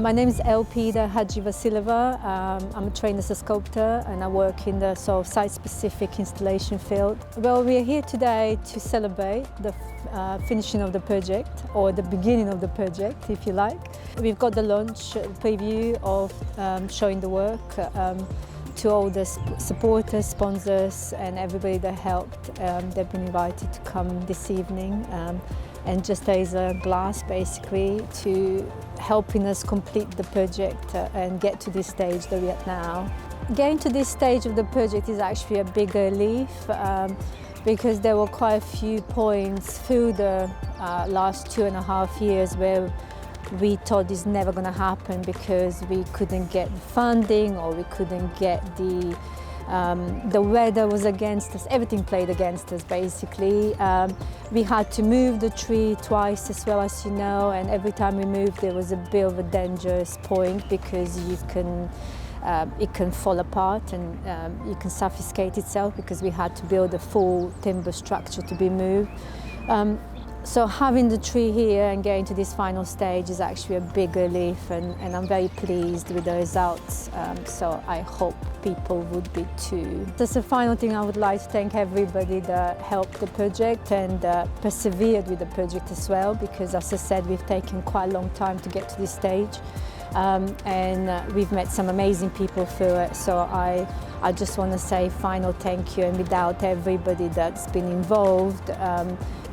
My name is Elpida Hadzi-Vasileva. I'm trained as a sculptor and I work in the sort of site-specific installation field. Well, we are here today to celebrate the finishing of the project, or the beginning of the project, if you like. We've got the launch preview of showing the work to all the supporters, sponsors and everybody that helped. They've been invited to come this evening and just raise a glass basically to helping us complete the project and get to this stage that we're at now. Getting to this stage of the project is actually a big relief because there were quite a few points through the last 2.5 years where we thought it's never going to happen because we couldn't get the funding or we couldn't get the weather was against us, everything played against us basically. We had to move the tree twice as well, as you know, and every time we moved there was a bit of a dangerous point because it can fall apart and it can suffocate itself because we had to build a full timber structure to be moved. So having the tree here and getting to this final stage is actually a big relief, and I'm very pleased with the results, so I hope people would be too. Just a final thing, I would like to thank everybody that helped the project and persevered with the project as well, because as I said, we've taken quite a long time to get to this stage. And we've met some amazing people through it, so I just want to say final thank you, and without everybody that's been involved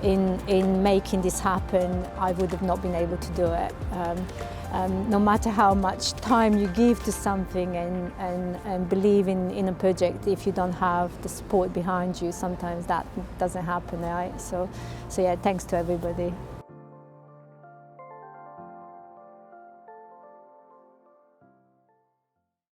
in making this happen, I would have not been able to do it. No matter how much time you give to something and believe in a project, if you don't have the support behind you, sometimes that doesn't happen, right? So yeah, thanks to everybody.